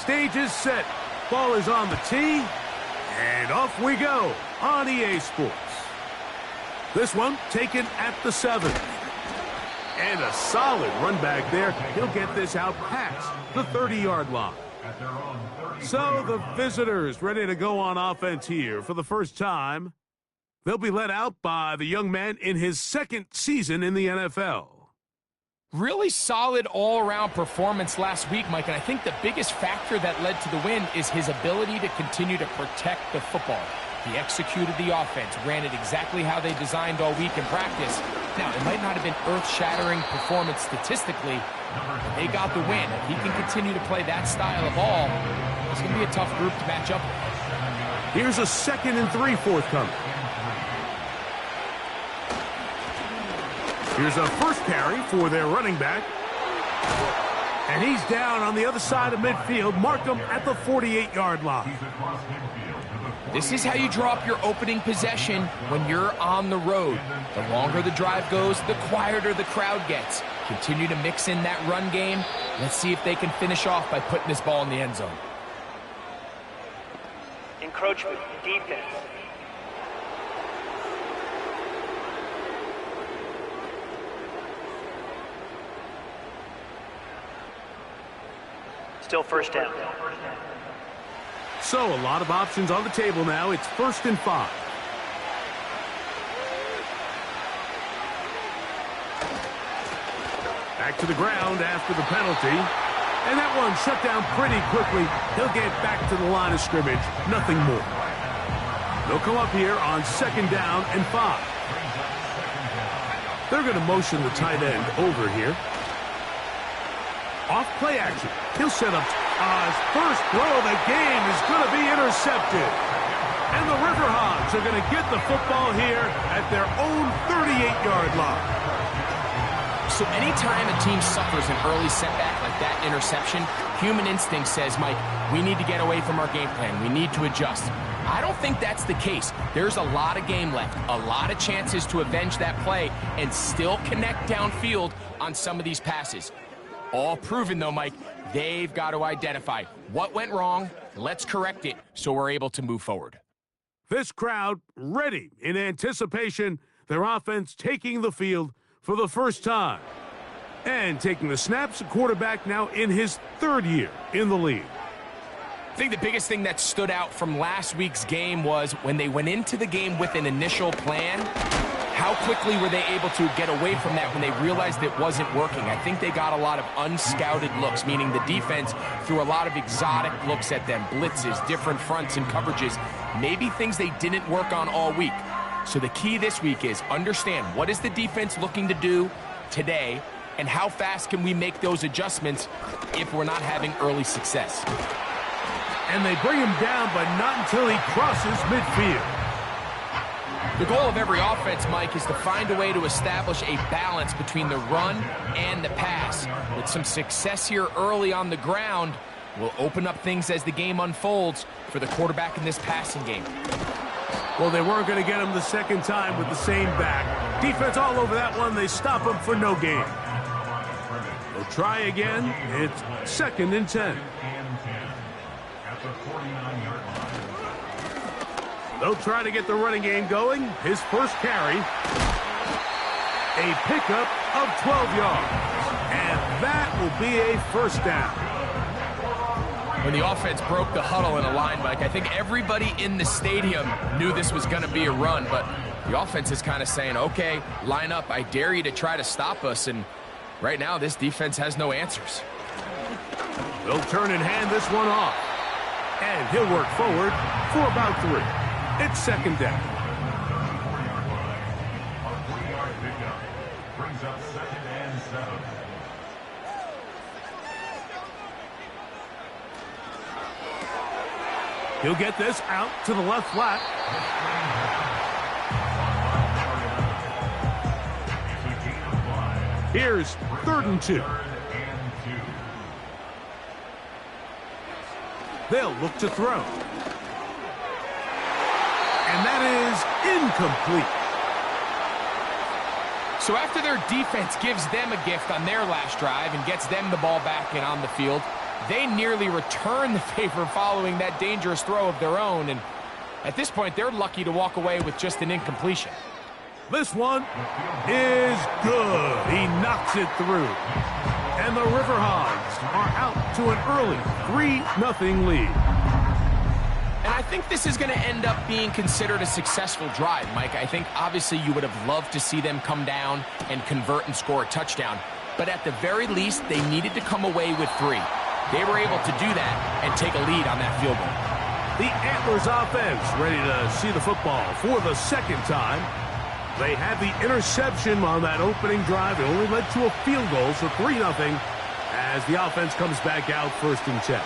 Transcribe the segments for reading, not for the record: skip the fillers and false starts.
Stage is set. Ball is on the tee. And off we go on EA Sports. This one taken at the 7. And a solid run back there. He'll get this out past the 30-yard line. So the visitors ready to go on offense here for the first time. They'll be led out by the young man in his second season in the NFL. Really solid all-around performance last week, Mike, and I think the biggest factor that led to the win is his ability to continue to protect the football. He executed the offense, ran it exactly how they designed all week in practice. Now, it might not have been earth-shattering performance statistically, but they got the win. If he can continue to play that style of ball, it's going to be a tough group to match up with. Here's a 2nd and 3 forthcoming. Here's a first carry for their running back. And he's down on the other side of midfield. Mark him at the 48-yard line. This is how you draw up your opening possession when you're on the road. The longer the drive goes, the quieter the crowd gets. Continue to mix in that run game. Let's see if they can finish off by putting this ball in the end zone. Encroachment, defense. Still first down. So a lot of options on the table now. It's 1st and 5. Back to the ground after the penalty. And that one shut down pretty quickly. He'll get back to the line of scrimmage. Nothing more. They'll come up here on 2nd down and 5. They're going to motion the tight end over here. Off play action. He'll set up his first throw of the game is going to be intercepted. And the River Hogs are going to get the football here at their own 38-yard line. So anytime a team suffers an early setback like that interception, human instinct says, Mike, we need to get away from our game plan. We need to adjust. I don't think that's the case. There's a lot of game left, a lot of chances to avenge that play and still connect downfield on some of these passes. All proven, though, Mike, they've got to identify what went wrong, let's correct it so we're able to move forward. This crowd ready in anticipation, their offense taking the field for the first time. And taking the snaps, a quarterback now in his 3rd year in the league. I think the biggest thing that stood out from last week's game was when they went into the game with an initial plan, how quickly were they able to get away from that when they realized it wasn't working? I think they got a lot of unscouted looks, meaning the defense threw a lot of exotic looks at them, blitzes, different fronts and coverages, maybe things they didn't work on all week. So the key this week is understand what is the defense looking to do today and how fast can we make those adjustments if we're not having early success. And they bring him down, but not until he crosses midfield. The goal of every offense, Mike, is to find a way to establish a balance between the run and the pass. With some success here early on the ground, will open up things as the game unfolds for the quarterback in this passing game. Well, they weren't going to get him the second time with the same back. Defense all over that one. They stop him for no gain. They'll try again. It's 2nd and 10. They'll try to get the running game going. His first carry, a pickup of 12 yards. And that will be a first down. When the offense broke the huddle in a line, Mike, I think everybody in the stadium knew this was going to be a run, but the offense is kind of saying, okay, line up. I dare you to try to stop us. And right now, this defense has no answers. They'll turn and hand this one off. And he'll work forward for about 3. It's 2nd down. Brings up 2nd and 7. He'll get this out to the left flat. Here's 3rd and 2. They'll look to throw. And that is incomplete. So after their defense gives them a gift on their last drive and gets them the ball back and on the field, They nearly return the favor following that dangerous throw of their own, and at this point, they're lucky to walk away with just an incompletion. This one is good. He knocks it through. And the River Hogs are out to an early 3-0 lead. And I think this is going to end up being considered a successful drive, Mike. I think obviously you would have loved to see them come down and convert and score a touchdown. But at the very least, they needed to come away with 3. They were able to do that and take a lead on that field goal. The Antlers offense ready to see the football for the second time. They had the interception on that opening drive. It only led to a field goal, so 3-0 as the offense comes back out 1st and 10.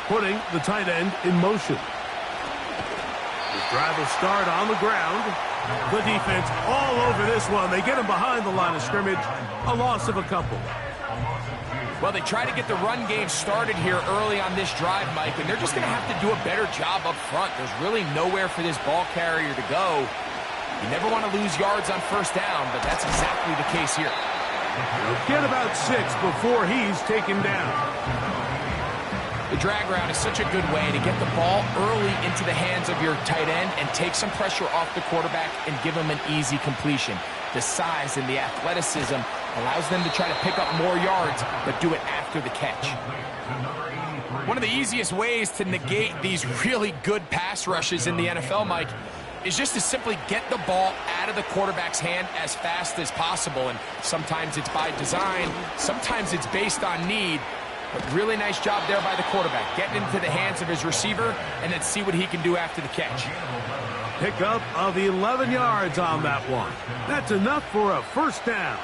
Putting the tight end in motion. The drive will start on the ground. The defense all over this one. They get him behind the line of scrimmage. A loss of a couple. Well, they try to get the run game started here early on this drive, Mike, and they're just going to have to do a better job up front. There's really nowhere for this ball carrier to go. You never want to lose yards on 1st down, but that's exactly the case here. He'll get about 6 before he's taken down. The drag route is such a good way to get the ball early into the hands of your tight end and take some pressure off the quarterback and give him an easy completion. The size and the athleticism allows them to try to pick up more yards, but do it after the catch. One of the easiest ways to negate these really good pass rushes in the NFL, Mike, is just to simply get the ball out of the quarterback's hand as fast as possible. And sometimes it's by design, sometimes it's based on need. But really nice job there by the quarterback, getting into the hands of his receiver and then see what he can do after the catch. Pickup of 11 yards on that one. That's enough for a 1st down.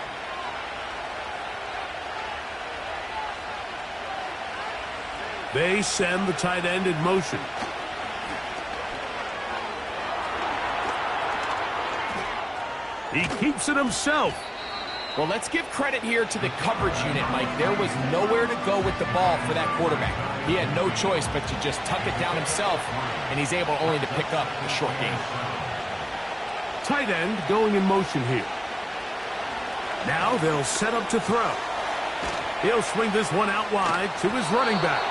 They send the tight end in motion. He keeps it himself. Well, let's give credit here to the coverage unit, Mike. There was nowhere to go with the ball for that quarterback. He had no choice but to just tuck it down himself, and he's able only to pick up a short gain. Tight end going in motion here. Now they'll set up to throw. He'll swing this one out wide to his running back.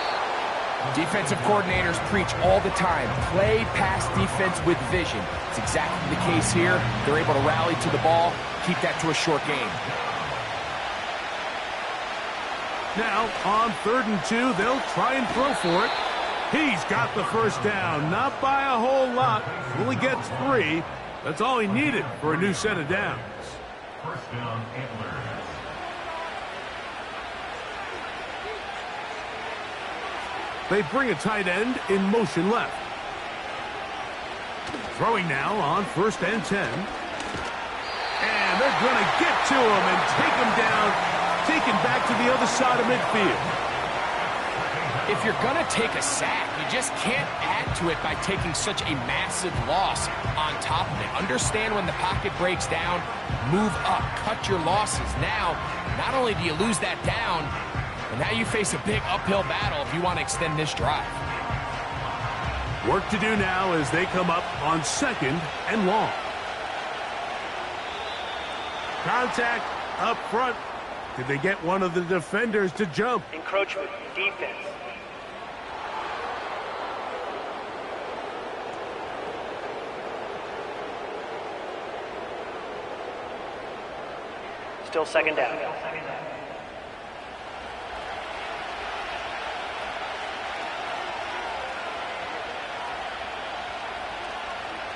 Defensive coordinators preach all the time, play pass defense with vision. It's exactly the case here. They're able to rally to the ball, keep that to a short gain. Now, on 3rd and 2, they'll try and throw for it. He's got the 1st down, not by a whole lot. Only gets 3. That's all he needed for a new set of downs. 1st down, Antlers. They bring a tight end in motion left. Throwing now on 1st and 10. And they're going to get to him and take him down, taken back to the other side of midfield. If you're going to take a sack, you just can't add to it by taking such a massive loss on top of it. Understand when the pocket breaks down, move up, cut your losses. Now, not only do you lose that down, but now you face a big uphill battle if you want to extend this drive. Work to do now as they come up on 2nd and long. Contact up front. Did they get one of the defenders to jump? Encroachment, defense. Still 2nd down.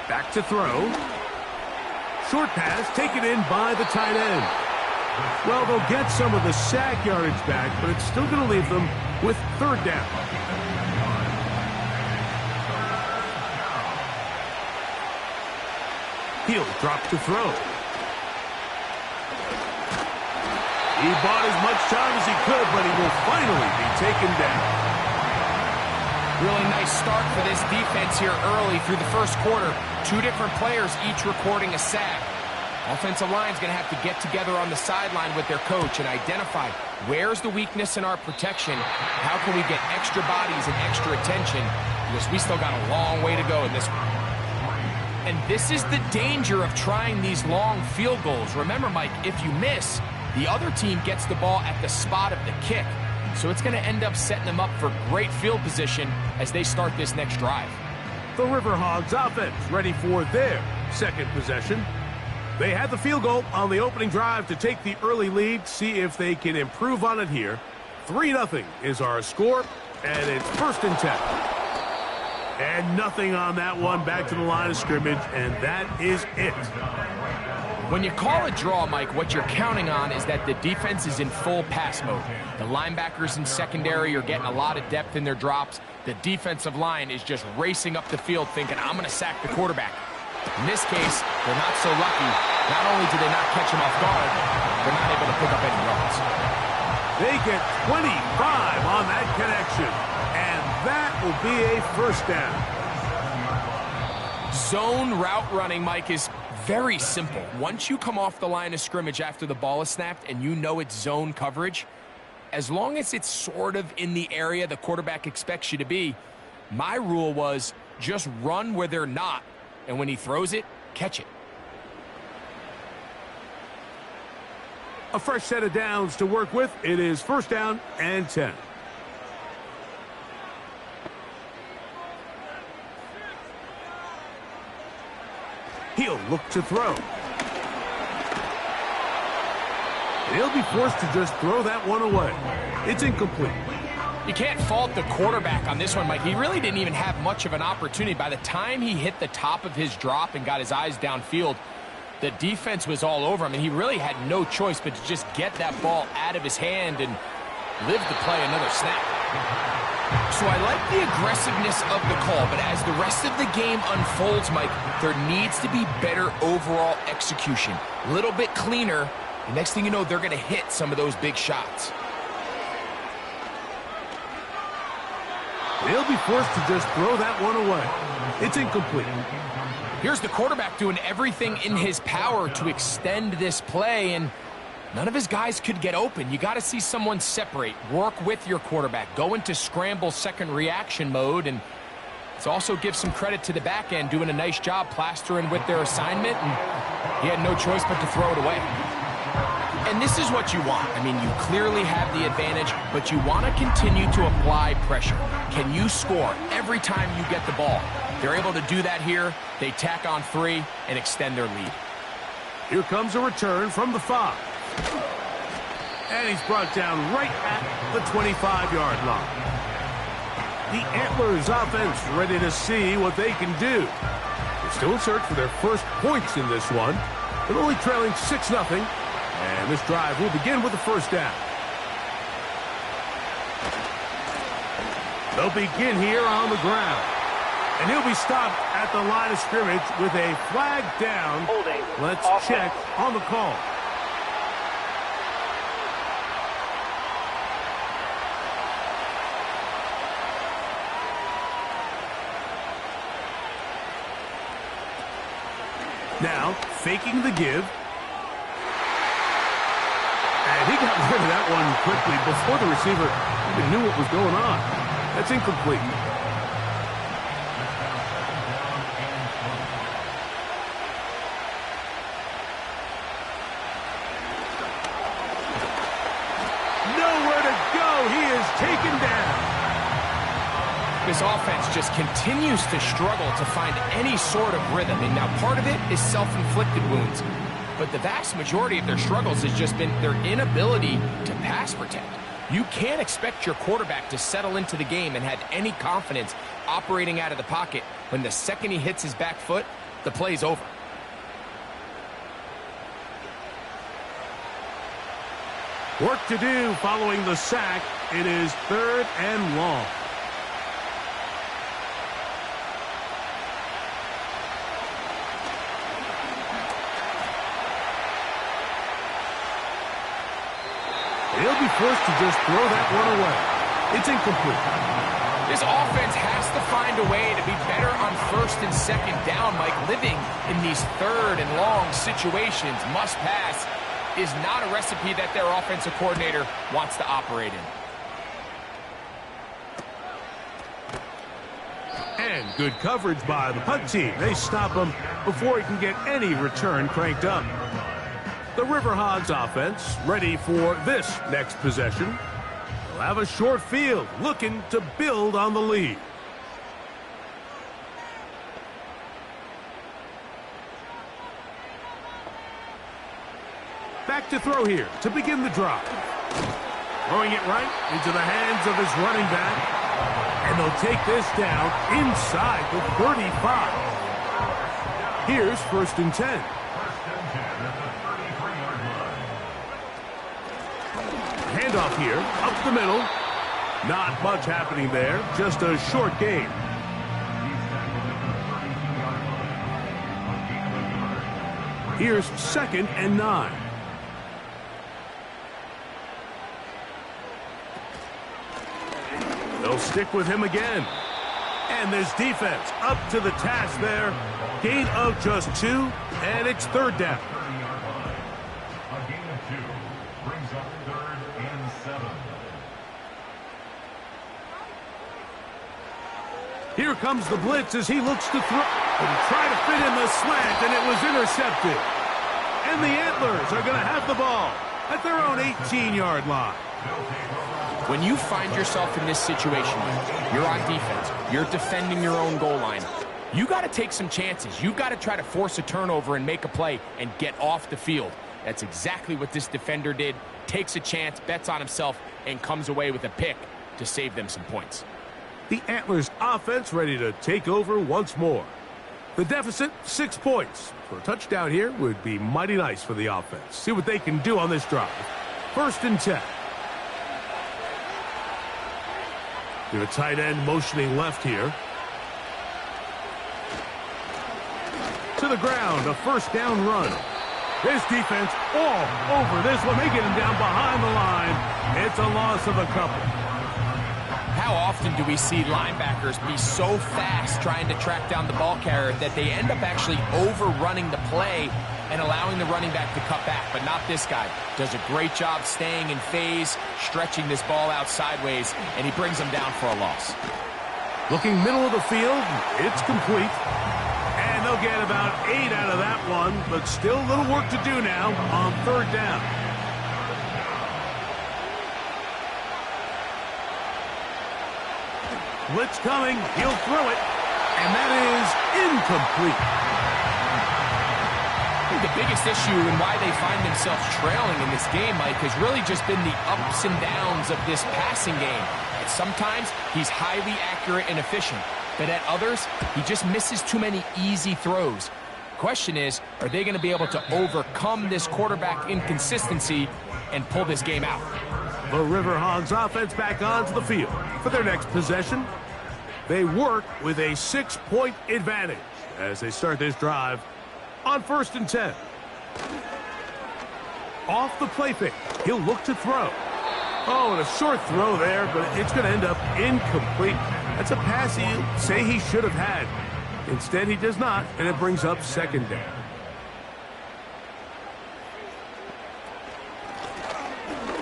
Back to throw. Short pass taken in by the tight end. Well, they'll get some of the sack yardage back, but it's still going to leave them with 3rd down. He'll drop to throw. He bought as much time as he could, but he will finally be taken down. Really nice start for this defense here early through the 1st quarter. 2 different players each recording a sack. Offensive line's going to have to get together on the sideline with their coach and identify where's the weakness in our protection, how can we get extra bodies and extra attention, because we still got a long way to go in this one. And this is the danger of trying these long field goals. Remember, Mike, if you miss, the other team gets the ball at the spot of the kick. So it's going to end up setting them up for great field position as they start this next drive. The River Hogs offense ready for their second possession. They had the field goal on the opening drive to take the early lead. See if they can improve on it here. 3-0 is our score, and it's 1st and 10. And nothing on that one. Back to the line of scrimmage, and that is it. When you call a draw, Mike, what you're counting on is that the defense is in full pass mode. The linebackers in secondary are getting a lot of depth in their drops. The defensive line is just racing up the field thinking, I'm going to sack the quarterback. In this case, they're not so lucky. Not only do they not catch him off guard, they're not able to pick up any yards. They get 25 on that connection, and that will be a 1st down. Zone route running, Mike, is very simple. Once you come off the line of scrimmage after the ball is snapped and you know it's zone coverage, as long as it's sort of in the area the quarterback expects you to be, my rule was just run where they're not, and when he throws it, catch it. A fresh set of downs to work with. It is 1st down and 10. He'll look to throw. And he'll be forced to just throw that one away. It's incomplete. You can't fault the quarterback on this one, Mike. He really didn't even have much of an opportunity. By the time he hit the top of his drop and got his eyes downfield, the defense was all over him, and he really had no choice but to just get that ball out of his hand and live to play another snap. So I like the aggressiveness of the call, but as the rest of the game unfolds, Mike, there needs to be better overall execution. A little bit cleaner. The next thing you know, they're going to hit some of those big shots. They'll be forced to just throw that one away. It's incomplete. Here's the quarterback doing everything in his power to extend this play, and none of his guys could get open. You got to see someone separate, work with your quarterback, go into scramble second reaction mode, and let's also give some credit to the back end doing a nice job plastering with their assignment, and he had no choice but to throw it away. And this is what you want. I mean, you clearly have the advantage, but you want to continue to apply pressure. Can you score every time you get the ball? They're able to do that here. They tack on 3 and extend their lead. Here comes a return from the 5. And he's brought down right at the 25-yard line. The Antlers offense ready to see what they can do. They're still in search for their first points in this one, but only trailing 6-0. And this drive will begin with the 1st down. They'll begin here on the ground. And he'll be stopped at the line of scrimmage with a flag down. Holding. Let's Offense. check on the call. Now, faking the give. And he got rid of that one quickly before the receiver even knew what was going on. That's incomplete. Nowhere to go. He is taken down. This offense just continues to struggle to find any sort of rhythm. And now part of it is self-inflicted wounds. But the vast majority of their struggles has just been their inability to pass protect. You can't expect your quarterback to settle into the game and have any confidence operating out of the pocket when the second he hits his back foot, the play's over. Work to do following the sack. It is 3rd and long. He'll be forced to just throw that one away. It's incomplete. This offense has to find a way to be better on 1st and 2nd down, Mike. Living in these 3rd and long situations, must pass, is not a recipe that their offensive coordinator wants to operate in. And good coverage by the punt team. They stop him before he can get any return cranked up. The River Hogs offense ready for this next possession. have a short field, looking to build on the lead. Back to throw here to begin the drive. Throwing it right into the hands of his running back. And they'll take this down inside the 35. Here's 1st and 10. Handoff here, up the middle. Not much happening there, just a short gain. Here's 2nd and 9. They'll stick with him again. And this defense up to the task there. Gain of just 2, and it's 3rd down. A gain of 2 brings up 3rd and 7. Here comes the blitz as he looks to throw and try to fit in the slant, and it was intercepted. And the Antlers are going to have the ball at their own 18-yard line. When you find yourself in this situation, you're on defense, you're defending your own goal line, you got to take some chances. You got to try to force a turnover and make a play and get off the field. That's exactly what this defender did. Takes a chance, bets on himself, and comes away with a pick to save them some points. The Antlers offense ready to take over once more. The deficit, 6 points. For a touchdown here would be mighty nice for the offense. See what they can do on this drive. 1st and 10. The tight end motioning left here. To the ground, a 1st down run. This defense all over this one. They get him down behind the line. It's a loss of a couple. How often do we see linebackers be so fast trying to track down the ball carrier that they end up actually overrunning the play and allowing the running back to cut back? But not this guy. Does a great job staying in phase, stretching this ball out sideways, and he brings him down for a loss. Looking middle of the field, it's complete. And they'll get about 8 out of that one, but still a little work to do now on 3rd down. Blitz coming, he'll throw it, and that is incomplete. I think the biggest issue and why they find themselves trailing in this game, Mike, has really just been the ups and downs of this passing game. And sometimes he's highly accurate and efficient, but at others, he just misses too many easy throws. Question is, are they going to be able to overcome this quarterback inconsistency and pull this game out? The River Hogs offense back onto the field for their next possession. They work with a 6-point advantage as they start this drive on 1st and 10. Off the play fake, he'll look to throw. Oh, and a short throw there, but it's going to end up incomplete. That's a pass he'll say he should have had. Instead, he does not, and it brings up 2nd down.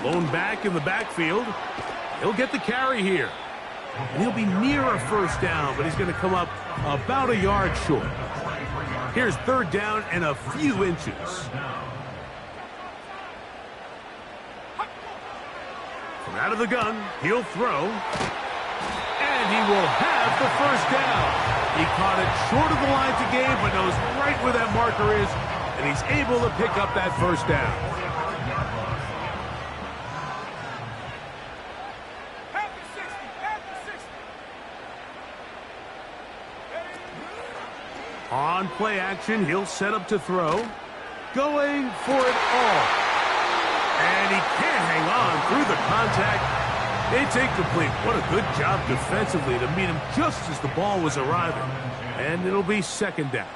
Lone back in the backfield. He'll get the carry here. And he'll be near a 1st down, but he's going to come up about a yard short. Here's 3rd down and a few inches. From out of the gun, he'll throw. And he will have the 1st down. He caught it short of the line to gain, but knows right where that marker is, and he's able to pick up that 1st down. On play action, he'll set up to throw. Going for it all. And he can't hang on through the contact. It's incomplete. What a good job defensively to meet him just as the ball was arriving. And it'll be 2nd down.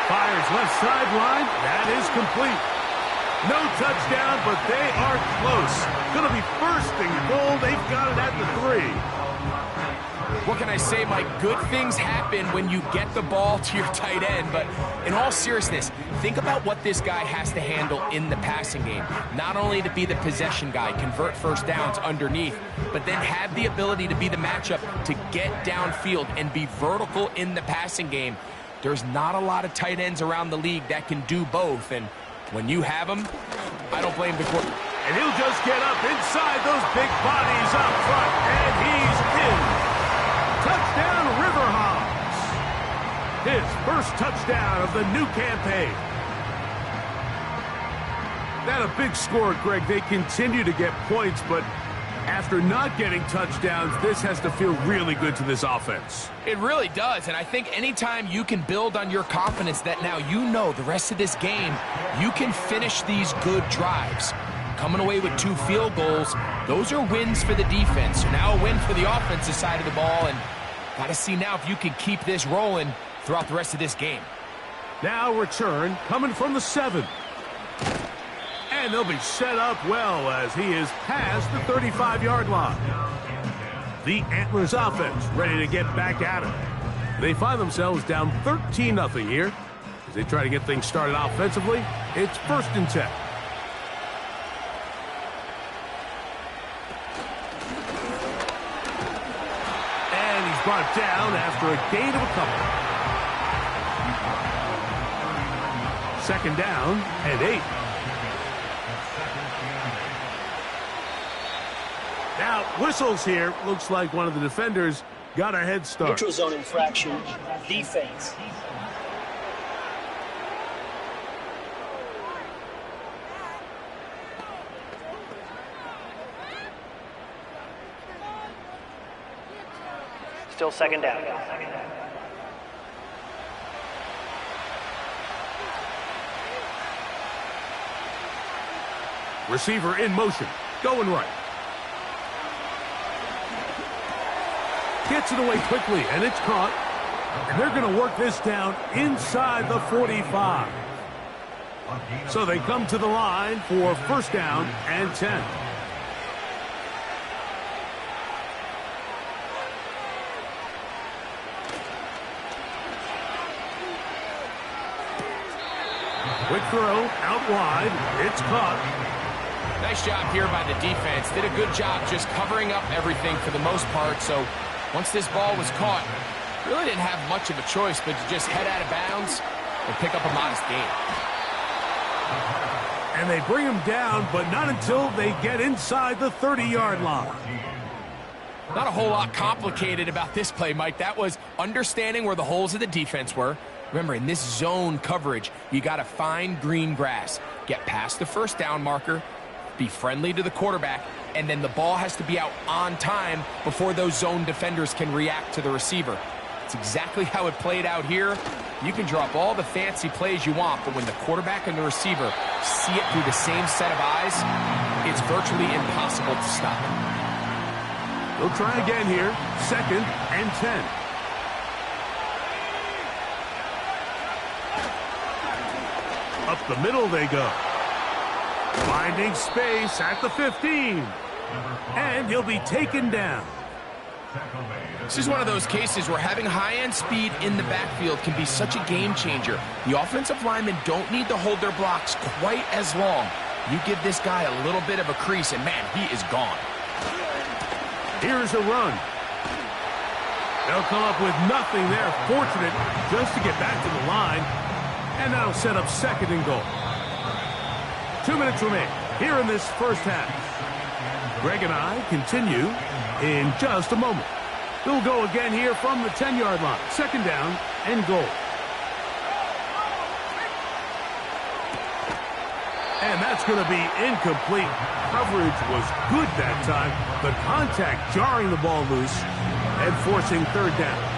Fires left sideline. That is complete. No touchdown, but they are close. Going to be 1st and goal. They've got it at the 3. What can I say, Mike? Good things happen when you get the ball to your tight end, but in all seriousness, think about what this guy has to handle in the passing game. Not only to be the possession guy, convert 1st downs underneath, but then have the ability to be the matchup to get downfield and be vertical in the passing game. There's not a lot of tight ends around the league that can do both, and When you have him, I don't blame the quarterback. And he'll just get up inside those big bodies up front, and he's in. Touchdown, River Hogs. His first touchdown of the new campaign. That a big score, Greg. They continue to get points, but after not getting touchdowns, this has to feel really good to this offense. It really does, and I think anytime you can build on your confidence that now you know the rest of this game, you can finish these good drives. Coming away with 2 field goals, those are wins for the defense. So now a win for the offensive side of the ball, and got to see now if you can keep this rolling throughout the rest of this game. Now return coming from the 7. And they'll be set up well as he is past the 35-yard line. The Antlers offense ready to get back at it. They find themselves down 13-0 here. As they try to get things started offensively, it's 1st and 10. And he's brought down after a gain of a couple. 2nd down and 8. Now, whistles here. Looks like one of the defenders got a head start. Neutral zone infraction, defense. Still 2nd down. Receiver in motion, going right. Gets it away quickly, and it's caught. And they're going to work this down inside the 45. So they come to the line for 1st down and 10. Quick throw, out wide. It's caught. Nice job here by the defense. Did a good job just covering up everything for the most part. So once this ball was caught, really didn't have much of a choice but to just head out of bounds and pick up a modest gain. And they bring him down, but not until they get inside the 30-yard line. Not a whole lot complicated about this play, Mike. That was understanding where the holes of the defense were. Remember, in this zone coverage, you got to find green grass. Get past the 1st down marker, be friendly to the quarterback, and then the ball has to be out on time before those zone defenders can react to the receiver. It's exactly how it played out here. You can drop all the fancy plays you want, but when the quarterback and the receiver see it through the same set of eyes, it's virtually impossible to stop it. They'll try again here. 2nd and 10. Up the middle they go. Finding space at the 15. And he'll be taken down. This is one of those cases where having high-end speed in the backfield can be such a game changer. The offensive linemen don't need to hold their blocks quite as long. You give this guy a little bit of a crease, and man, he is gone. Here's a run. They'll come up with nothing there. Fortunate just to get back to the line. And that'll set up 2nd and goal. 2 minutes remain here in this 1st half. Greg and I continue in just a moment. They'll go again here from the 10-yard line. 2nd down and goal. And that's going to be incomplete. Coverage was good that time. The contact jarring the ball loose and forcing 3rd down.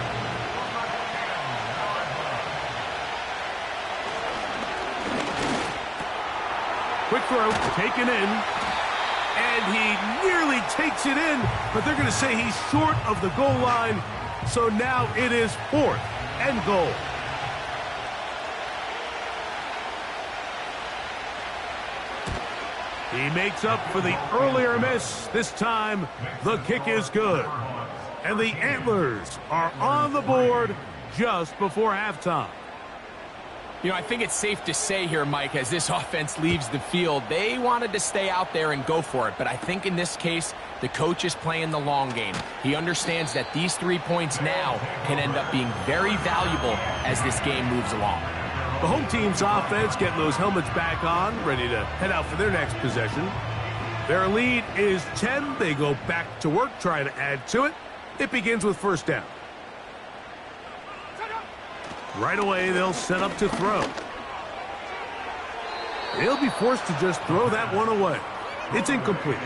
Quick throw, taken in, and he nearly takes it in, but they're going to say he's short of the goal line, so now it is 4th and goal. He makes up for the earlier miss. This time, the kick is good. And the Antlers are on the board just before halftime. You know, I think it's safe to say here, Mike, as this offense leaves the field, they wanted to stay out there and go for it. But I think in this case, the coach is playing the long game. He understands that these 3 points now can end up being very valuable as this game moves along. The home team's offense getting those helmets back on, ready to head out for their next possession. Their lead is 10. They go back to work, trying to add to it. It begins with first down. Right away, they'll set up to throw. They'll be forced to just throw that one away. It's incomplete.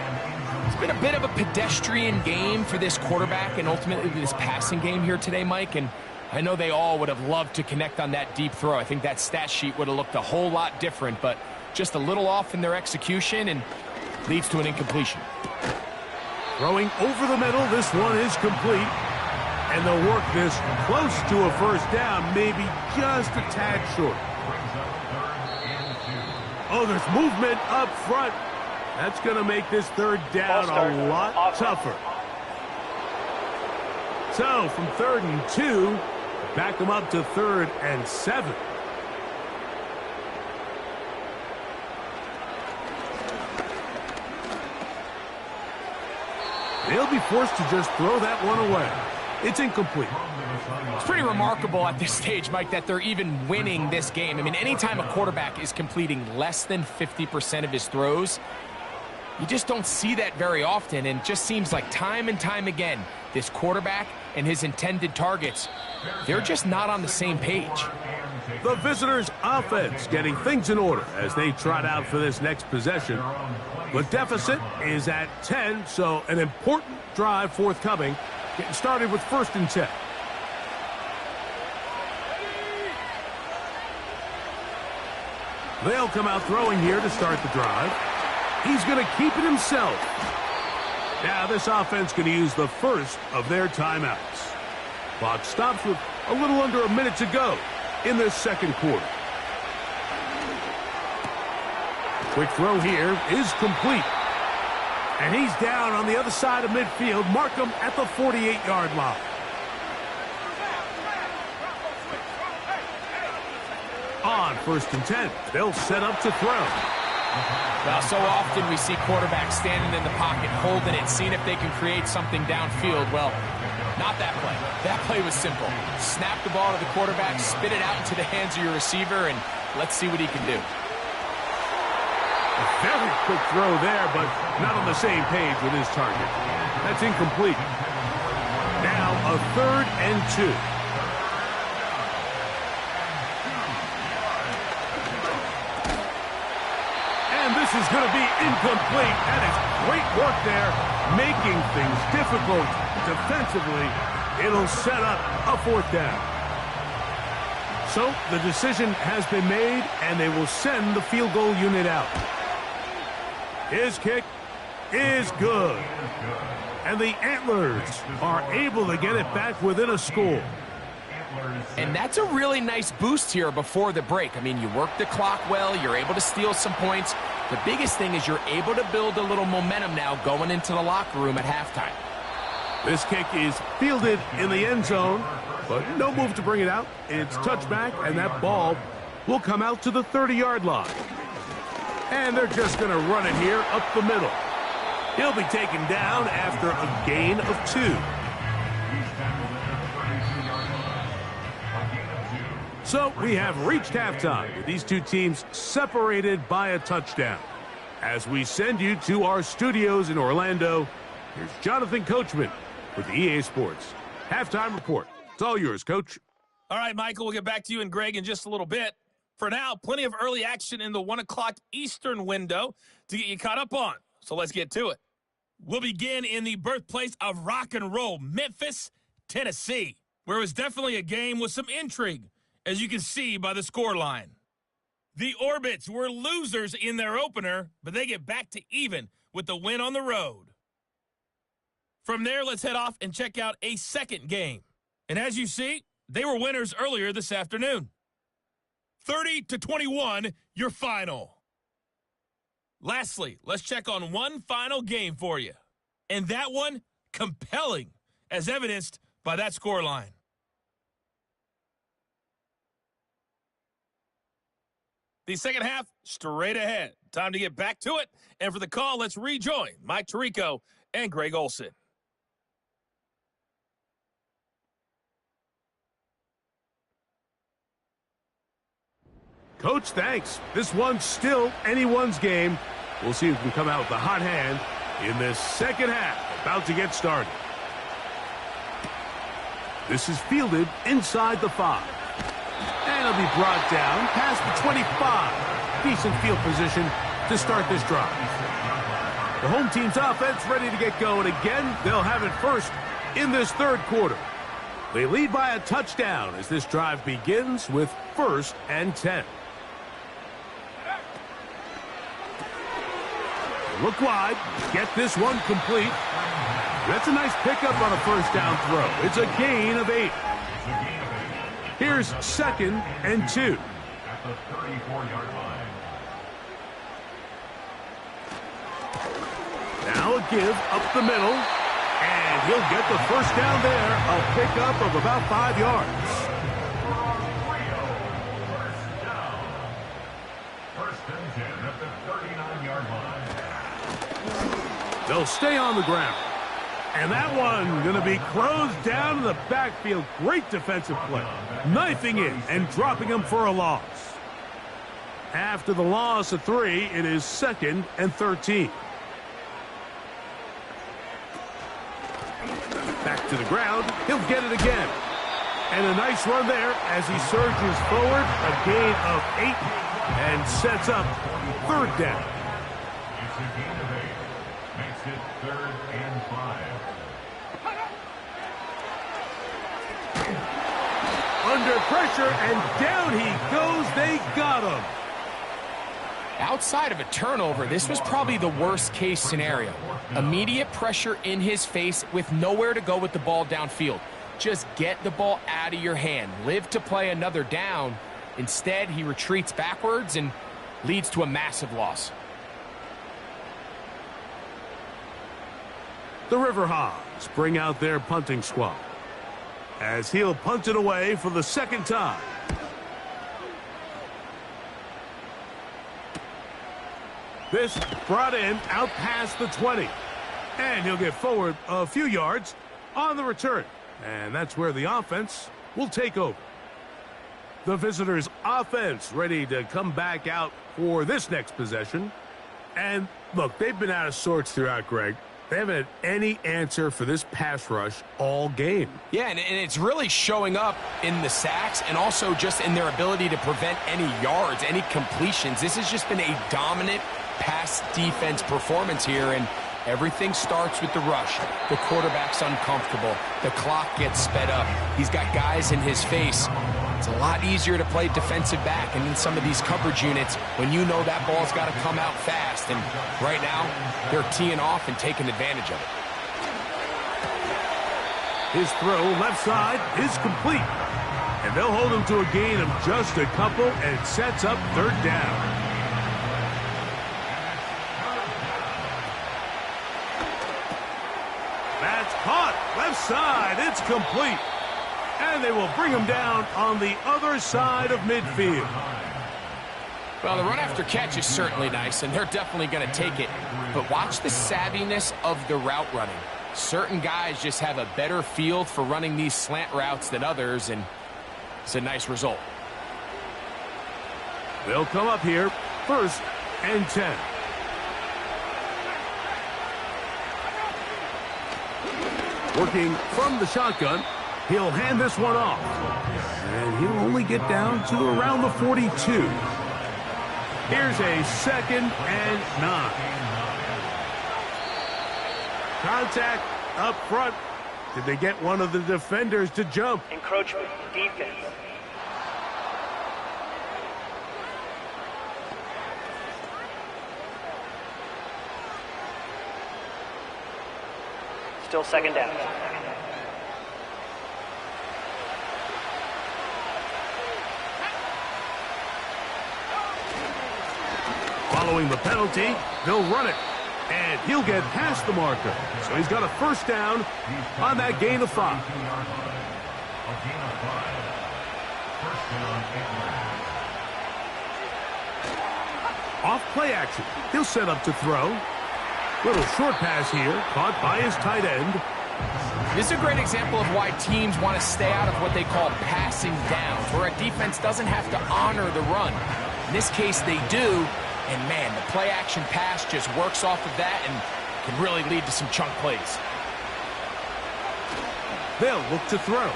It's been a bit of a pedestrian game for this quarterback and ultimately this passing game here today, Mike. And I know they all would have loved to connect on that deep throw. I think that stat sheet would have looked a whole lot different, but just a little off in their execution and leads to an incompletion. Throwing over the middle, this one is complete. And they'll work this close to a first down, maybe just a tad short. Oh, there's movement up front. That's going to make this third down a lot tougher. So, from 3rd and 2, back them up to 3rd and 7. They'll be forced to just throw that one away. It's incomplete. It's pretty remarkable at this stage, Mike, that they're even winning this game. I mean, anytime a quarterback is completing less than 50% of his throws, you just don't see that very often, and it just seems like time and time again, this quarterback and his intended targets, they're just not on the same page. The visitors' offense getting things in order as they trot out for this next possession. The deficit is at 10, so an important drive forthcoming. Getting started with 1st and 10. They'll come out throwing here to start the drive. He's going to keep it himself. Now this offense going to use the first of their timeouts. Clock stops with a little under a minute to go in this second quarter. Quick throw here is complete. And he's down on the other side of midfield. Mark him at the 48-yard line. On 1st and 10, they'll set up to throw. Well, so often we see quarterbacks standing in the pocket, holding it, seeing if they can create something downfield. Well, not that play. That play was simple. Snap the ball to the quarterback, spit it out into the hands of your receiver, and let's see what he can do. A very quick throw there, but not on the same page with his target. That's incomplete. Now a 3rd and 2. And this is going to be incomplete. That is great work there, making things difficult defensively. It'll set up a 4th down. So the decision has been made, and they will send the field goal unit out. His kick is good. And the Antlers are able to get it back within a score. And that's a really nice boost here before the break. I mean, you work the clock well, you're able to steal some points. The biggest thing is you're able to build a little momentum now going into the locker room at halftime. This kick is fielded in the end zone, but no move to bring it out. It's touchback, and that ball will come out to the 30-yard line. And they're just going to run it here up the middle. He'll be taken down after a gain of 2. So we have reached halftime with these two teams separated by a touchdown. As we send you to our studios in Orlando, here's Jonathan Coachman with the EA Sports Halftime Report. It's all yours, Coach. All right, Michael, we'll get back to you and Greg in just a little bit. For now, plenty of early action in the 1 o'clock Eastern window to get you caught up on. So let's get to it. We'll begin in the birthplace of rock and roll, Memphis, Tennessee, where it was definitely a game with some intrigue, as you can see by the scoreline. The Orbits were losers in their opener, but they get back to even with the win on the road. From there, let's head off and check out a second game. And as you see, they were winners earlier this afternoon. 30-21, your final. Lastly, let's check on one final game for you. And that one, compelling, as evidenced by that scoreline. The second half, straight ahead. Time to get back to it. And for the call, let's rejoin Mike Tirico and Greg Olson. Coach, thanks. This one's still anyone's game. We'll see who can come out with the hot hand in this second half. About to get started. This is fielded inside the 5. And it'll be brought down past the 25. Decent field position to start this drive. The home team's offense ready to get going again. They'll have it first in this third quarter. They lead by a touchdown as this drive begins with 1st and 10. Look wide. Get this one complete. That's a nice pickup on a first down throw. It's a gain of 8. Here's 2nd and 2. At the 34-yard line. Now a give up the middle. And he'll get the first down there. A pickup of about 5 yards. First down. 1st and 10 at the 39-yard line. They'll stay on the ground. And that one going to be closed down in the backfield. Great defensive play. Knifing in and dropping him for a loss. After the loss of 3, it is 2nd and 13. Back to the ground. He'll get it again. And a nice run there as he surges forward. A gain of 8 and sets up 3rd down. It's a gain of 8. Makes it 3rd and 5. Under pressure, and down he goes. They got him. Outside of a turnover, this was probably the worst-case scenario. Immediate pressure in his face with nowhere to go with the ball downfield. Just get the ball out of your hand. Live to play another down. Instead, he retreats backwards and leads to a massive loss. The River Hogs bring out their punting squad as he'll punt it away for the 2nd time. This brought in out past the 20. And he'll get forward a few yards on the return. And that's where the offense will take over. The visitors' offense ready to come back out for this next possession. And look, they've been out of sorts throughout, Greg. They haven't had any answer for this pass rush all game. Yeah, and it's really showing up in the sacks and also just in their ability to prevent any yards, any completions. This has just been a dominant pass defense performance here, and everything starts with the rush. The quarterback's uncomfortable. The clock gets sped up. He's got guys in his face. It's a lot easier to play defensive back and in some of these coverage units when you know that ball's got to come out fast. And right now, they're teeing off and taking advantage of it. His throw left side is complete. And they'll hold him to a gain of just a couple, and it sets up 3rd down. That's caught. Left side. It's complete. And they will bring him down on the other side of midfield. Well, the run after catch is certainly nice, and they're definitely going to take it. But watch the savviness of the route running. Certain guys just have a better feel for running these slant routes than others, and it's a nice result. They'll come up here, 1st and 10. Working from the shotgun, he'll hand this one off. And he'll only get down to around the 42. Here's a 2nd and 9. Contact up front. Did they get one of the defenders to jump? Encroachment, defense. Still 2nd down. Following the penalty, they'll run it. And he'll get past the marker. So he's got a 1st down on that gain of 5. A gain of 5. 1st down, Antlers. Off play action. He'll set up to throw. Little short pass here, caught by his tight end. This is a great example of why teams want to stay out of what they call passing downs, where a defense doesn't have to honor the run. In this case, they do. And, man, the play-action pass just works off of that and can really lead to some chunk plays. They'll look to throw.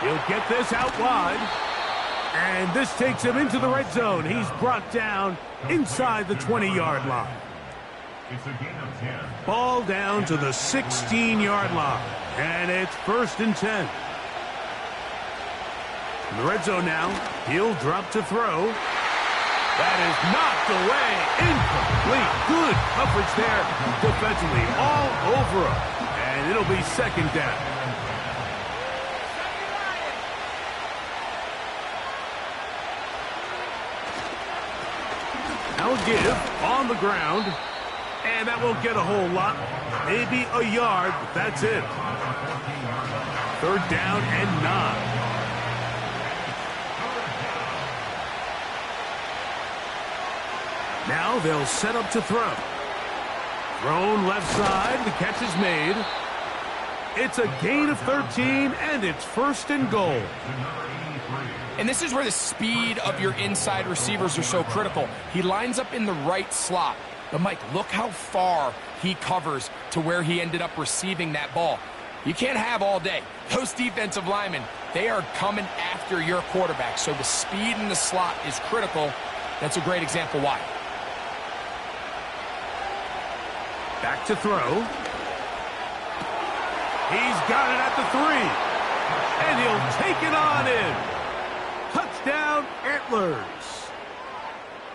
He'll get this out wide. And this takes him into the red zone. He's brought down inside the 20-yard line. It's a gain of 10. Ball down to the 16-yard line. And it's 1st and 10. In the red zone now, he'll drop to throw. That is knocked away. Incomplete. Good coverage there defensively. All over him. And it'll be 2nd down. Now a give on the ground. And that won't get a whole lot. Maybe a yard, but that's it. 3rd down and 9. Now they'll set up to throw. Thrown left side. The catch is made. It's a gain of 13, and it's 1st and goal. And this is where the speed of your inside receivers are so critical. He lines up in the right slot. But, Mike, look how far he covers to where he ended up receiving that ball. You can't have all day. Those defensive linemen, they are coming after your quarterback. So the speed in the slot is critical. That's a great example why. Back to throw. He's got it at the 3. And he'll take it on in. Touchdown, Antlers.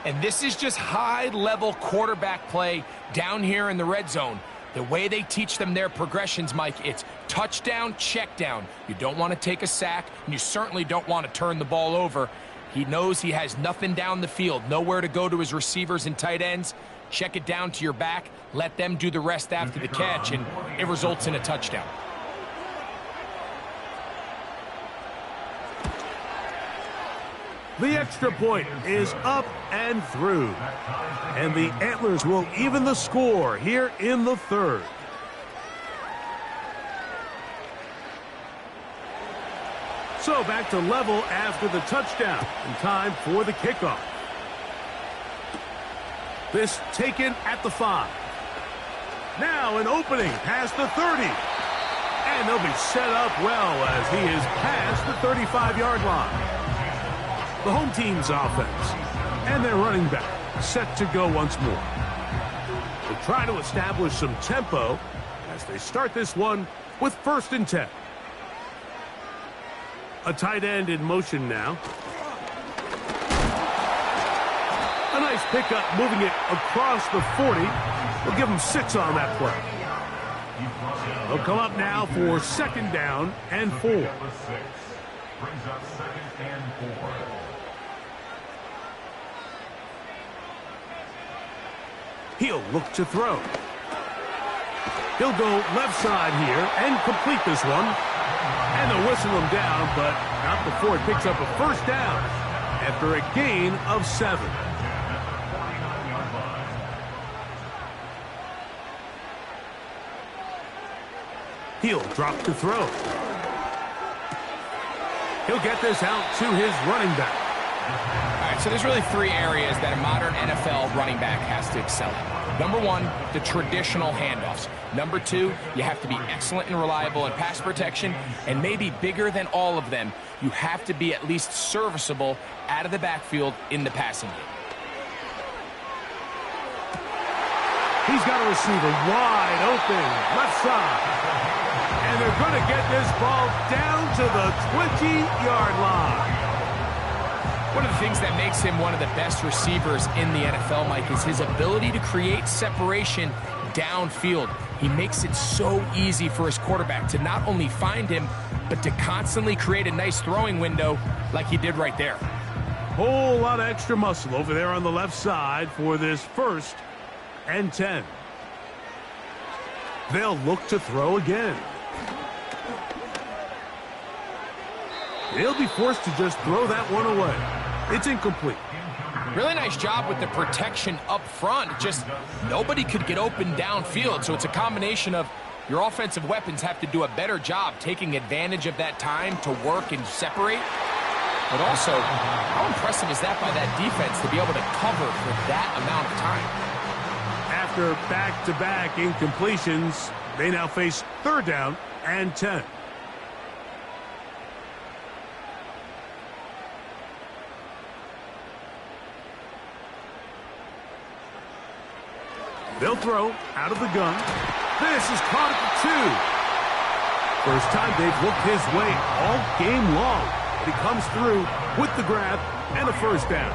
And this is just high-level quarterback play down here in the red zone. The way they teach them their progressions, Mike, it's touchdown, check down. You don't want to take a sack, and you certainly don't want to turn the ball over. He knows he has nothing down the field, nowhere to go to his receivers and tight ends. Check it down to your back, let them do the rest after the catch, and it results in a touchdown. The extra point is up and through. And the Antlers will even the score here in the 3rd. So back to level after the touchdown. And time for the kickoff. This taken at the 5. Now an opening past the 30. And they'll be set up well as he is past the 35-yard line. The home team's offense and their running back set to go once more. They'll try to establish some tempo as they start this one with 1st and 10. A tight end in motion now. A nice pickup moving it across the 40. We'll give him 6 on that play. They'll come up now for 2nd down and 4. Brings up 2nd and 4. He'll look to throw. He'll go left side here and complete this one. And they'll whistle him down, but not before it picks up a 1st down after a gain of 7. He'll drop to throw. He'll get this out to his running back. All right, so there's really 3 areas that a modern NFL running back has to excel at. Number 1, the traditional handoffs. Number 2, you have to be excellent and reliable in pass protection. And maybe bigger than all of them, you have to be at least serviceable out of the backfield in the passing game. He's got a receiver wide open, left side. And they're going to get this ball down to the 20-yard line. One of the things that makes him one of the best receivers in the NFL, Mike, is his ability to create separation downfield. He makes it so easy for his quarterback to not only find him, but to constantly create a nice throwing window like he did right there. Whole lot of extra muscle over there on the left side for this 1st and 10. They'll look to throw again. They'll be forced to just throw that one away. It's incomplete. Really nice job with the protection up front. Just nobody could get open downfield. So it's a combination of your offensive weapons have to do a better job taking advantage of that time to work and separate. But also, how impressive is that by that defense to be able to cover for that amount of time? After back-to-back incompletions, they now face 3rd down and 10. They'll throw out of the gun. This is caught at the 2. First time they've looked his way all game long. He comes through with the grab and a 1st down.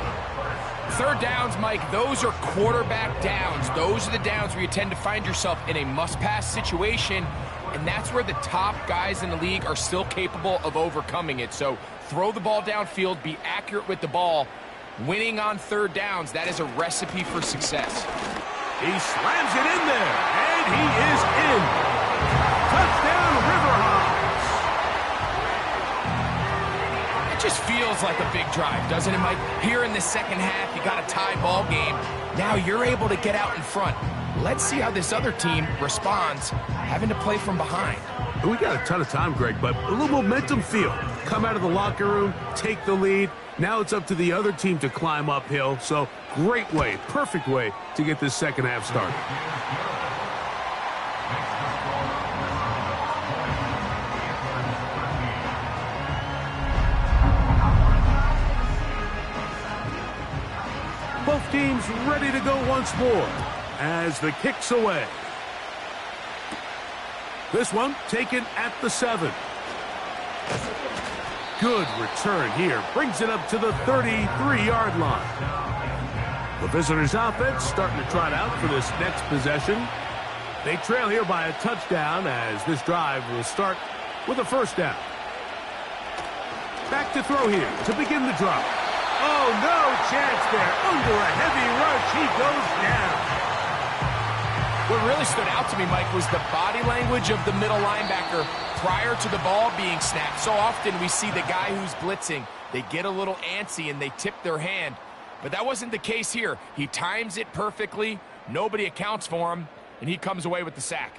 3rd downs, Mike, those are quarterback downs. Those are the downs where you tend to find yourself in a must-pass situation, and that's where the top guys in the league are still capable of overcoming it. So throw the ball downfield, be accurate with the ball. Winning on 3rd downs, that is a recipe for success. He slams it in there, and he is in. Touchdown, River Hogs. It just feels like a big drive, doesn't it, Mike? Here in the second half, you got a tie ball game. Now you're able to get out in front. Let's see how this other team responds, having to play from behind. We got a ton of time, Greg, but a little momentum feel. Come out of the locker room, take the lead. Now it's up to the other team to climb uphill. So great way, perfect way to get this second half started. Both teams ready to go once more as the kick's away. This one taken at the 7. Good return here. Brings it up to the 33-yard line. The visitors' offense starting to trot out for this next possession. They trail here by a touchdown as this drive will start with a 1st down. Back to throw here to begin the drive. Oh, no chance there. Under a heavy rush, he goes down. What really stood out to me, Mike, was the body language of the middle linebacker prior to the ball being snapped. So often we see the guy who's blitzing, they get a little antsy and they tip their hand. But that wasn't the case here. He times it perfectly, nobody accounts for him, and he comes away with the sack.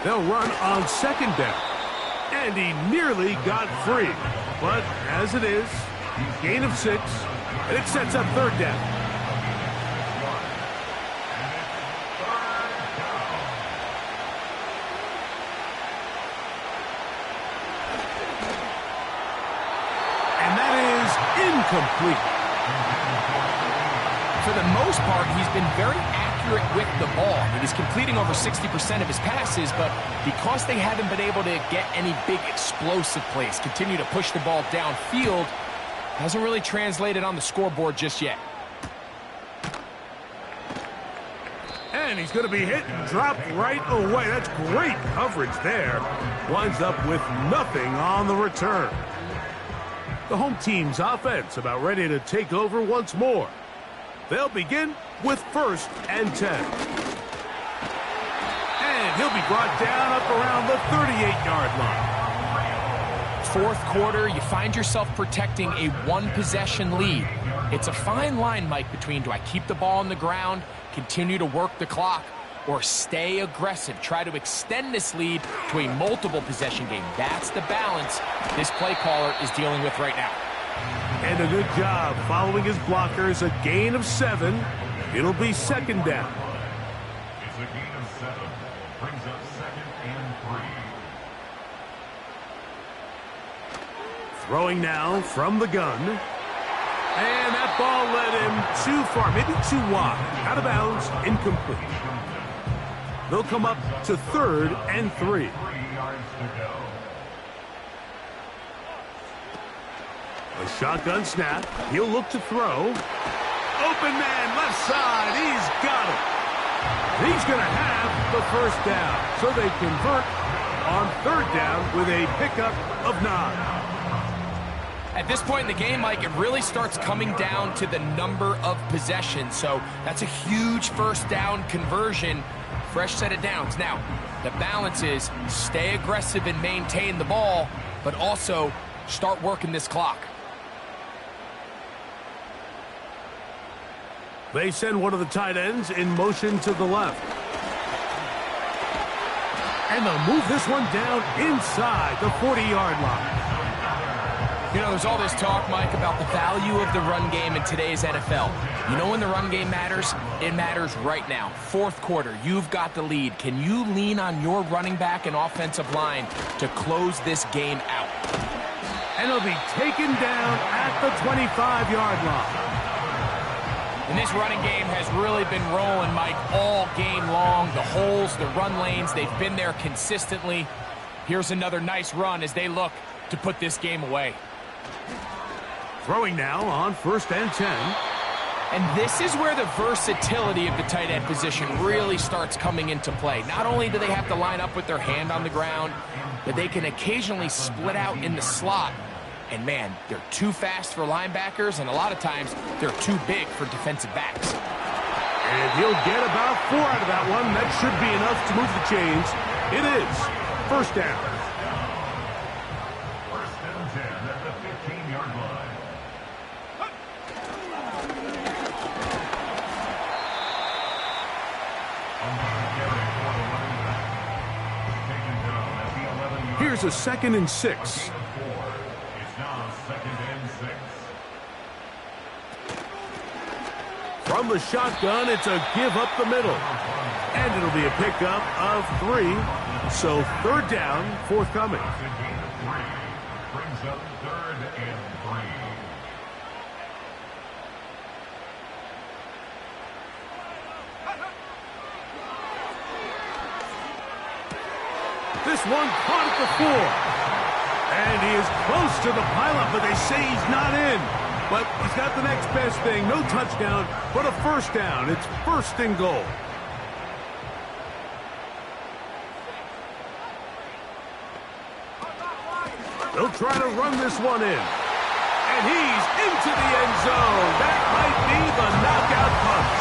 They'll run on 2nd down. And he nearly got free. But as it is, gain of 6, and it sets up 3rd down. And that is incomplete. For the most part, he's been very accurate with the ball. I mean, he's completing over 60% of his passes, but because they haven't been able to get any big explosive plays, continue to push the ball downfield, hasn't really translated on the scoreboard just yet. And he's going to be hit and dropped right away. That's great coverage there. Winds up with nothing on the return. The home team's offense about ready to take over once more. They'll begin with 1st and 10. And he'll be brought down up around the 38-yard line. 4th quarter, you find yourself protecting a 1-possession lead. It's a fine line, Mike, between do I keep the ball on the ground, continue to work the clock, or stay aggressive, try to extend this lead to a multiple-possession game. That's the balance this play caller is dealing with right now. And a good job following his blockers. A gain of 7. It'll be 2nd down. It's a gain of 7. Brings up 2nd and 3. Throwing now from the gun. And that ball led him too far, maybe too wide. Out of bounds, incomplete. They'll come up to 3rd and 3. 3 yards to go. A shotgun snap. He'll look to throw. Open man, left side. He's got it. He's going to have the 1st down. So they convert on 3rd down with a pickup of 9. At this point in the game, Mike, it really starts coming down to the number of possessions. So that's a huge 1st down conversion. Fresh set of downs. Now, the balance is stay aggressive and maintain the ball, but also start working this clock. They send one of the tight ends in motion to the left. And they'll move this one down inside the 40-yard line. You know, there's all this talk, Mike, about the value of the run game in today's NFL. You know when the run game matters? It matters right now. Fourth quarter, you've got the lead. Can you lean on your running back and offensive line to close this game out? And he'll be taken down at the 25-yard line. And this running game has really been rolling, Mike, all game long. The holes, the run lanes, they've been there consistently. Here's another nice run as they look to put this game away. Throwing now on 1st and 10. And this is where the versatility of the tight end position really starts coming into play. Not only do they have to line up with their hand on the ground, but they can occasionally split out in the slot. And man, they're too fast for linebackers, and a lot of times they're too big for defensive backs. And he'll get about 4 out of that one. That should be enough to move the chains. It is 1st down. 1st and 10 at the 15-yard line. Here's a 2nd and 6. From the shotgun, it's a give up the middle. And it'll be a pickup of 3. So 3rd down, forthcoming. Brings up 3rd and 3. This one caught at the 4. And he is close to the pileup, but they say he's not in. But he's got the next best thing. No touchdown, but a 1st down. It's 1st and goal. They'll try to run this one in. And he's into the end zone. That might be the knockout punch.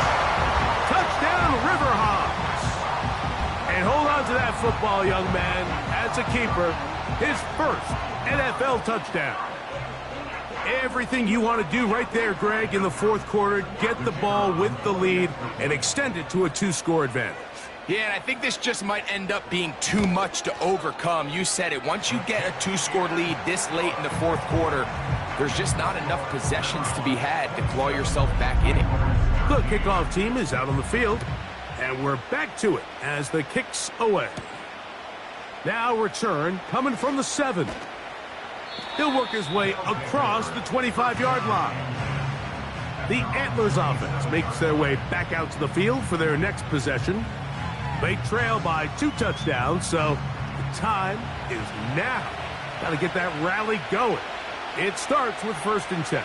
Touchdown, River Hogs. And hold on to that football, young man. That's a keeper. His 1st NFL touchdown. Everything you want to do right there, Greg, in the 4th quarter. Get the ball with the lead and extend it to a 2-score advantage. Yeah, and I think this just might end up being too much to overcome. You said it. Once you get a 2-score lead this late in the 4th quarter, there's just not enough possessions to be had to claw yourself back in it. The kickoff team is out on the field, and we're back to it as the kick's away. Now return coming from the 7. He'll work his way across the 25-yard line. The Antlers offense makes their way back out to the field for their next possession. They trail by 2 touchdowns, so the time is now. Got to get that rally going. It starts with 1st and 10.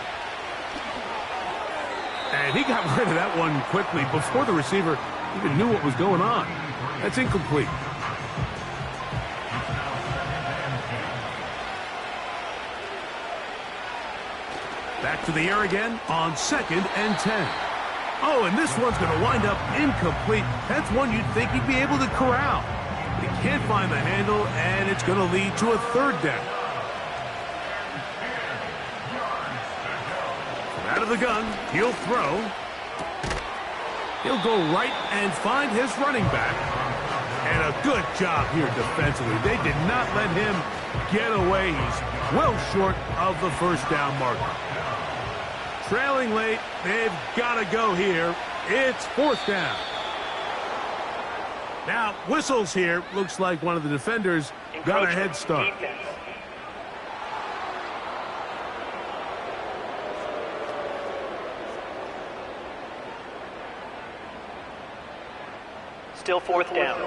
And he got rid of that one quickly before the receiver even knew what was going on. That's incomplete. Back to the air again on 2nd and 10. Oh, and this one's going to wind up incomplete. That's one you'd think he'd be able to corral. He can't find the handle, and it's going to lead to a 3rd down. Out of the gun, he'll throw. He'll go right and find his running back. And a good job here defensively. They did not let him get away. He's well short of the 1st down marker. Trailing late, they've got to go here. It's 4th down. Now, whistles here. Looks like one of the defenders got a head start. Defense. Still 4th down.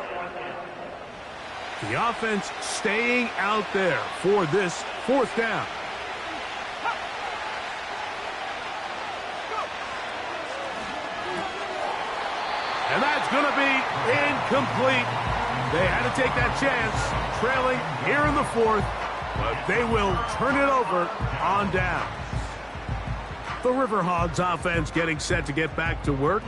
The offense staying out there for this 4th down. And that's going to be incomplete. They had to take that chance, trailing here in the 4th, but they will turn it over on down. The River Hogs offense getting set to get back to work,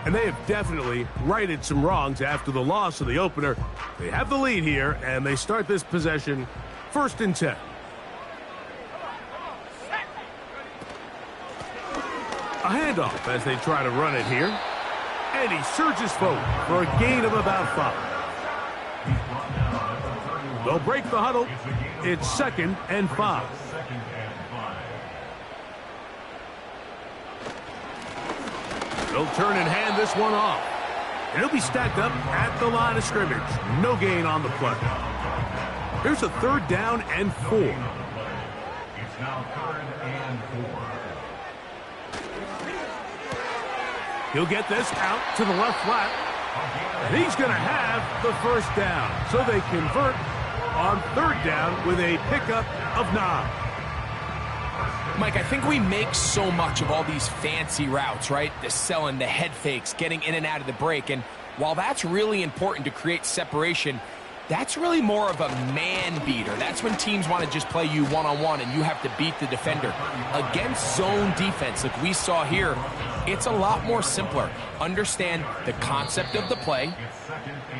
and they have definitely righted some wrongs after the loss of the opener. They have the lead here, and they start this possession 1st and 10. A handoff as they try to run it here. And he surges forward for a gain of about 5. They'll break the huddle. It's 2nd and 5. They'll turn and hand this one off. And he'll be stacked up at the line of scrimmage. No gain on the play. Here's a 3rd down and 4. It's now 3rd and 4. He'll get this out to the left flat. And he's going to have the 1st down. So they convert on 3rd down with a pickup of 9. Mike, I think we make so much of all these fancy routes, right? The selling, the head fakes, getting in and out of the break. And while that's really important to create separation, that's really more of a man beater. That's when teams want to just play you one-on-one and you have to beat the defender. Against zone defense, like we saw here, it's a lot more simpler. Understand the concept of the play,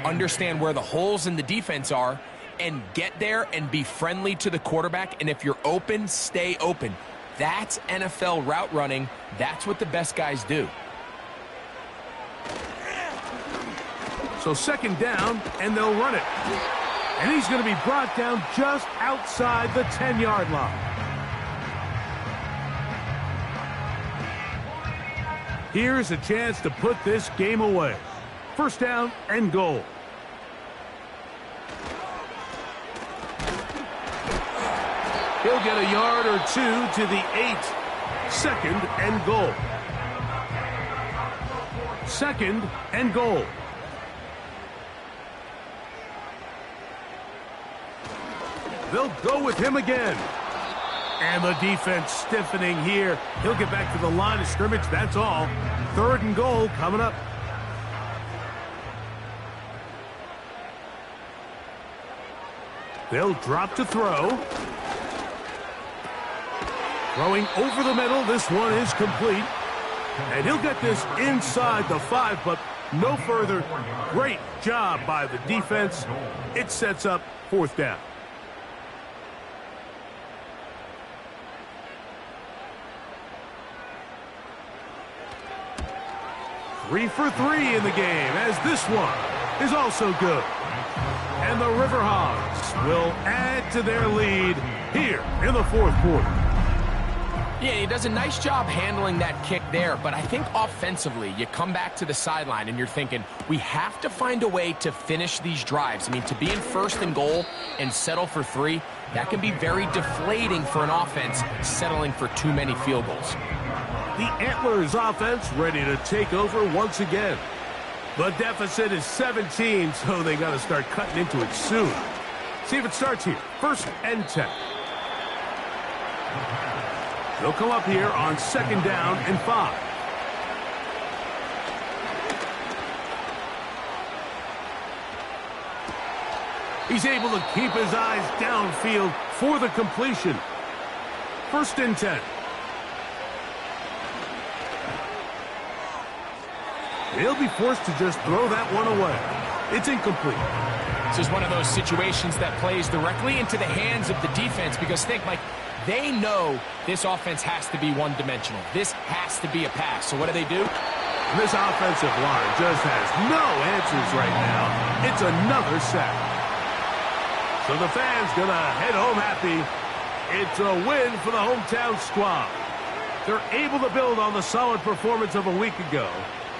understand where the holes in the defense are, and get there and be friendly to the quarterback. And if you're open, stay open. That's NFL route running. That's what the best guys do. So 2nd down, and they'll run it. And he's going to be brought down just outside the 10-yard line. Here's a chance to put this game away. 1st down and goal. He'll get a yard or 2 to the 8. 2nd and goal. 2nd and goal. They'll go with him again. And the defense stiffening here. He'll get back to the line of scrimmage. That's all. 3rd and goal coming up. They'll drop to throw. Throwing over the middle. This one is complete. And he'll get this inside the 5, but no further. Great job by the defense. It sets up 4th down. 3 for 3 in the game, as this one is also good. And the River Hogs will add to their lead here in the 4th quarter. Yeah, he does a nice job handling that kick there, but I think offensively, you come back to the sideline and you're thinking, we have to find a way to finish these drives. I mean, to be in 1st and goal and settle for 3, that can be very deflating for an offense settling for too many field goals. The Antlers offense ready to take over once again. The deficit is 17, so they got to start cutting into it soon. See if it starts here. 1st and 10. They'll come up here on 2nd down and 5. He's able to keep his eyes downfield for the completion. 1st and 10. He'll be forced to just throw that one away. It's incomplete. This is one of those situations that plays directly into the hands of the defense because think, like, they know this offense has to be one-dimensional. This has to be a pass. So what do? This offensive line just has no answers right now. It's another sack. So the fans going to head home happy. It's a win for the hometown squad. They're able to build on the solid performance of a week ago.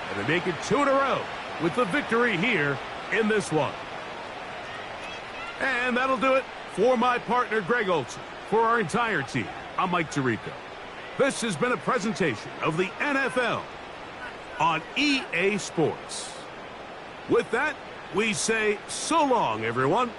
And they make it 2 in a row with the victory here in this one. And that'll do it for my partner, Greg Olson. For our entire team, I'm Mike Tirico. This has been a presentation of the NFL on EA Sports. With that, we say so long, everyone.